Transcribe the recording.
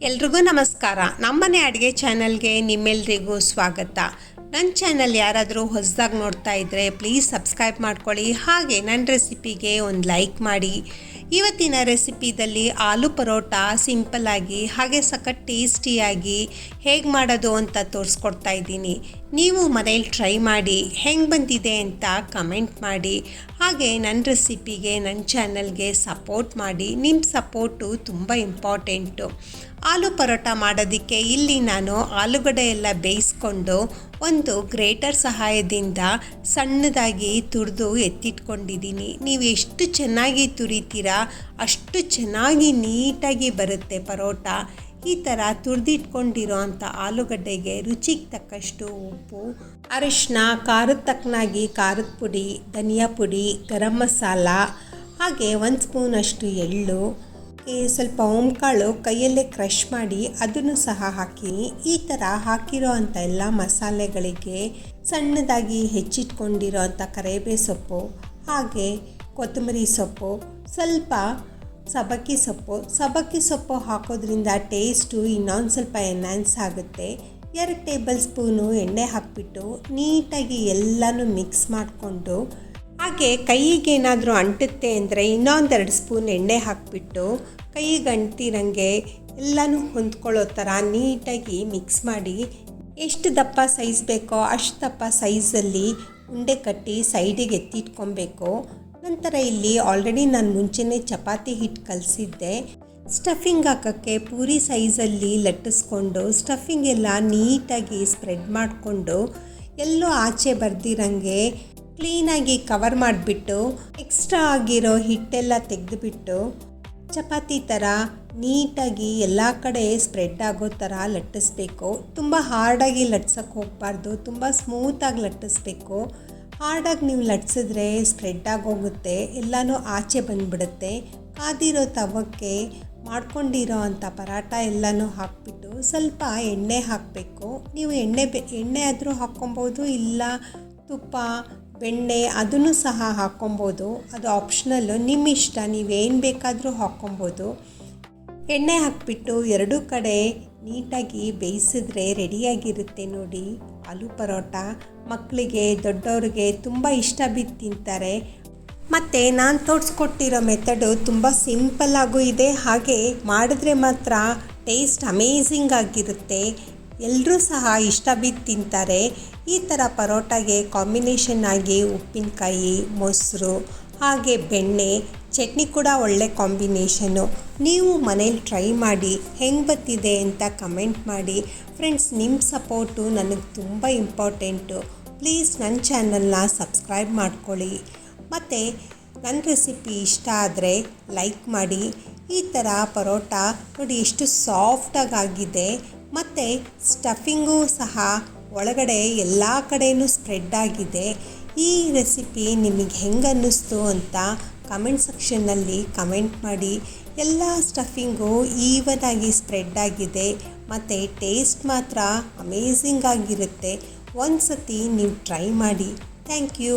ಎಲ್ರಿಗೂ ನಮಸ್ಕಾರ. ನಮ್ಮನೆ ಅಡುಗೆ ಚಾನಲ್ಗೆ ನಿಮ್ಮೆಲ್ರಿಗೂ ಸ್ವಾಗತ. ನನ್ನ ಚಾನಲ್ ಯಾರಾದರೂ ಹೊಸದಾಗಿ ನೋಡ್ತಾ ಇದ್ದರೆ ಪ್ಲೀಸ್ ಸಬ್ಸ್ಕ್ರೈಬ್ ಮಾಡ್ಕೊಳ್ಳಿ. ಹಾಗೆ ನನ್ನ ರೆಸಿಪಿಗೆ ಒಂದು ಲೈಕ್ ಮಾಡಿ. ಇವತ್ತಿನ ರೆಸಿಪಿದಲ್ಲಿ ಆಲೂ ಪರೋಟ ಸಿಂಪಲ್ಲಾಗಿ ಹಾಗೆ ಸಖತ್ ಟೇಸ್ಟಿಯಾಗಿ ಹೇಗೆ ಮಾಡೋದು ಅಂತ ತೋರಿಸ್ಕೊಡ್ತಾ ಇದ್ದೀನಿ. ನೀವು ಮನೇಲಿ ಟ್ರೈ ಮಾಡಿ ಹೆಂಗೆ ಬಂದಿದೆ ಅಂತ ಕಮೆಂಟ್ ಮಾಡಿ. ಹಾಗೆ ನನ್ನ ರೆಸಿಪಿಗೆ ನನ್ನ ಚಾನಲ್ಗೆ ಸಪೋರ್ಟ್ ಮಾಡಿ. ನಿಮ್ಮ ಸಪೋರ್ಟು ತುಂಬ ಇಂಪಾರ್ಟೆಂಟು. ಆಲೂ ಪರೋಟ ಮಾಡೋದಕ್ಕೆ ಇಲ್ಲಿ ನಾನು ಆಲೂಗಡ್ಡೆ ಎಲ್ಲ ಬೇಯಿಸ್ಕೊಂಡು ಒಂದು ಗ್ರೇಟರ್ ಸಹಾಯದಿಂದ ಸಣ್ಣದಾಗಿ ತುರಿದು ಎತ್ತಿಟ್ಕೊಂಡಿದ್ದೀನಿ. ನೀವು ಎಷ್ಟು ಚೆನ್ನಾಗಿ ತುರಿತೀರಾ ಅಷ್ಟು ಚೆನ್ನಾಗಿ ನೀಟಾಗಿ ಬರುತ್ತೆ ಪರೋಟ. ಈ ಥರ ತುರಿದಿಟ್ಕೊಂಡಿರೋ ಅಂಥ ಆಲೂಗಡ್ಡೆಗೆ ರುಚಿಗೆ ತಕ್ಕಷ್ಟು ಉಪ್ಪು, ಅರಿಶಿನ, ಖಾರದ ತಕ್ಕನಾಗಿ ಖಾರದ ಪುಡಿ, ಧನಿಯಾ ಪುಡಿ, ಗರಂ ಮಸಾಲ, ಹಾಗೆ 1 ಸ್ಪೂನಷ್ಟು ಎಳ್ಳು, ಸ್ವಲ್ಪ ಓಂಕಾಳು ಕೈಯಲ್ಲೇ ಕ್ರಷ್ ಮಾಡಿ ಅದನ್ನು ಸಹ ಹಾಕಿನಿ. ಈ ಥರ ಹಾಕಿರೋ ಅಂಥ ಎಲ್ಲ ಮಸಾಲೆಗಳಿಗೆ ಸಣ್ಣದಾಗಿ ಹೆಚ್ಚಿಟ್ಕೊಂಡಿರೋ ಅಂಥ ಕರಿಬೇವು ಸೊಪ್ಪು, ಹಾಗೆ ಕೊತ್ತಂಬರಿ ಸೊಪ್ಪು, ಸ್ವಲ್ಪ ಸಬ್ಬಕ್ಕಿ ಸೊಪ್ಪು ಹಾಕೋದ್ರಿಂದ ಟೇಸ್ಟು ಇನ್ನೊಂದು ಸ್ವಲ್ಪ ಎನ್ಹಾನ್ಸ್ ಆಗುತ್ತೆ. 2 ಟೇಬಲ್ ಸ್ಪೂನು ಎಣ್ಣೆ ಹಾಕಿಬಿಟ್ಟು ನೀಟಾಗಿ ಎಲ್ಲನೂ ಮಿಕ್ಸ್ ಮಾಡಿಕೊಂಡು, ಹಾಗೆ ಕೈಗೆ ಏನಾದರೂ ಅಂಟುತ್ತೆ ಅಂದರೆ ಇನ್ನೊಂದು 2 ಸ್ಪೂನ್ ಎಣ್ಣೆ ಹಾಕಿಬಿಟ್ಟು ಕೈಗೆ ಅಂಟಿರಂಗೆ ಎಲ್ಲನೂ ಹೊಂದ್ಕೊಳ್ಳೋ ಥರ ನೀಟಾಗಿ ಮಿಕ್ಸ್ ಮಾಡಿ, ಎಷ್ಟು ದಪ್ಪ ಸೈಜ್ ಬೇಕೋ ಅಷ್ಟು ದಪ್ಪ ಸೈಜಲ್ಲಿ ಉಂಡೆ ಕಟ್ಟಿ ಸೈಡಿಗೆ ಎತ್ತಿಟ್ಕೊಬೇಕು. ನಂತರ ಇಲ್ಲಿ ಆಲ್ರೆಡಿ ನಾನು ಮುಂಚೆನೇ ಚಪಾತಿ ಹಿಟ್ಟು ಕಲಸಿದ್ದೆ. ಸ್ಟಫಿಂಗ್ ಹಾಕೋಕ್ಕೆ ಪೂರಿ ಸೈಜಲ್ಲಿ ಲಟ್ಟಿಸ್ಕೊಂಡು ಸ್ಟಫಿಂಗ್ ಎಲ್ಲ ನೀಟಾಗಿ ಸ್ಪ್ರೆಡ್ ಮಾಡಿಕೊಂಡು ಎಲ್ಲೂ ಆಚೆ ಬರ್ದಿರಂಗೆ ಕ್ಲೀನಾಗಿ ಕವರ್ ಮಾಡಿಬಿಟ್ಟು ಎಕ್ಸ್ಟ್ರಾ ಆಗಿರೋ ಹಿಟ್ಟೆಲ್ಲ ತೆಗೆದುಬಿಟ್ಟು ಚಪಾತಿ ಥರ ನೀಟಾಗಿ ಎಲ್ಲ ಕಡೆ ಸ್ಪ್ರೆಡ್ ಆಗೋ ಥರ ಲಟ್ಟಿಸ್ಬೇಕು. ತುಂಬ ಹಾರ್ಡಾಗಿ ಲಟ್ಸೋಕ್ಕೆ ಹೋಗಬಾರ್ದು, ತುಂಬ ಸ್ಮೂತಾಗಿ ಲಟ್ಟಿಸ್ಬೇಕು. ಹಾರ್ಡಾಗಿ ನೀವು ಲಟ್ಸಿದ್ರೆ ಸ್ಪ್ರೆಡ್ ಆಗೋಗುತ್ತೆ, ಎಲ್ಲನೂ ಆಚೆ ಬಂದುಬಿಡುತ್ತೆ. ಕಾದಿರೋ ತವಕ್ಕೆ ಮಾಡ್ಕೊಂಡಿರೋ ಅಂಥ ಪರಾಟ ಎಲ್ಲನೂ ಹಾಕಿಬಿಟ್ಟು ಸ್ವಲ್ಪ ಎಣ್ಣೆ ಹಾಕಬೇಕು. ನೀವು ಎಣ್ಣೆ ಆದರೂ ಹಾಕ್ಕೊಬೋದು, ಇಲ್ಲ ತುಪ್ಪ, ಬೆಣ್ಣೆ ಅದನ್ನು ಸಹ ಹಾಕ್ಕೊಬೋದು. ಅದು ಆಪ್ಷನಲ್ಲು, ನಿಮ್ಮ ಇಷ್ಟ, ನೀವೇನು ಬೇಕಾದರೂ ಹಾಕ್ಕೊಬೋದು. ಎಣ್ಣೆ ಹಾಕಿಬಿಟ್ಟು 2 ಕಡೆ ನೀಟಾಗಿ ಬೇಯಿಸಿದ್ರೆ ರೆಡಿಯಾಗಿರುತ್ತೆ ನೋಡಿ ಆಲೂ ಪರೋಟ. ಮಕ್ಕಳಿಗೆ ದೊಡ್ಡವ್ರಿಗೆ ತುಂಬ ಇಷ್ಟ ಬಿದ್ದು ತಿಂತಾರೆ. ಮತ್ತು ನಾನು ತೋರಿಸ್ಕೊಟ್ಟಿರೋ ಮೆಥಡು ತುಂಬ ಸಿಂಪಲ್ಲಾಗೂ ಇದೆ, ಹಾಗೆ ಮಾಡಿದ್ರೆ ಮಾತ್ರ ಟೇಸ್ಟ್ ಅಮೇಝಿಂಗ್ ಆಗಿರುತ್ತೆ. ಎಲ್ಲರೂ ಸಹ ಇಷ್ಟ ಬಿದ್ದು ತಿಂತಾರೆ. ಈ ಥರ ಪರೋಟಾಗೆ ಕಾಂಬಿನೇಷನ್ ಆಗಿ ಉಪ್ಪಿನಕಾಯಿ, ಮೊಸರು, ಹಾಗೆ ಬೆಣ್ಣೆ, ಚಟ್ನಿ ಕೂಡ ಒಳ್ಳೆ ಕಾಂಬಿನೇಷನು. ನೀವು ಮನೇಲಿ ಟ್ರೈ ಮಾಡಿ ಹೆಂಗೆ ಬರ್ತಿದೆ ಅಂತ ಕಮೆಂಟ್ ಮಾಡಿ. ಫ್ರೆಂಡ್ಸ್, ನಿಮ್ಮ ಸಪೋರ್ಟು ನನಗೆ ತುಂಬ ಇಂಪಾರ್ಟೆಂಟು. ಪ್ಲೀಸ್ ನನ್ನ ಚಾನಲ್ನ ಸಬ್ಸ್ಕ್ರೈಬ್ ಮಾಡ್ಕೊಳ್ಳಿ. ಮತ್ತು ನನ್ನ ರೆಸಿಪಿ ಇಷ್ಟ ಆದರೆ ಲೈಕ್ ಮಾಡಿ. ಈ ಥರ ಪರೋಟ ನೋಡಿ ಎಷ್ಟು ಸಾಫ್ಟಾಗಿದೆ, ಮತ್ತು ಸ್ಟಫಿಂಗೂ ಸಹ ಒಳಗಡೆ ಎಲ್ಲ ಕಡೆಯೂ ಸ್ಪ್ರೆಡ್ ಆಗಿದೆ. ಈ ರೆಸಿಪಿ ನಿಮಗೆ ಹೆಂಗೆ ಅನ್ನಿಸ್ತು ಅಂತ ಕಮೆಂಟ್ ಸೆಕ್ಷನ್ನಲ್ಲಿ ಕಮೆಂಟ್ ಮಾಡಿ. ಎಲ್ಲ ಸ್ಟಫಿಂಗು ಈವನ್ ಆಗಿ ಸ್ಪ್ರೆಡ್ ಆಗಿದೆ, ಮತ್ತು ಟೇಸ್ಟ್ ಮಾತ್ರ ಅಮೇಝಿಂಗ್ ಆಗಿರುತ್ತೆ. ಒಂದು ಸತಿ ನೀವು ಟ್ರೈ ಮಾಡಿ. Thank you.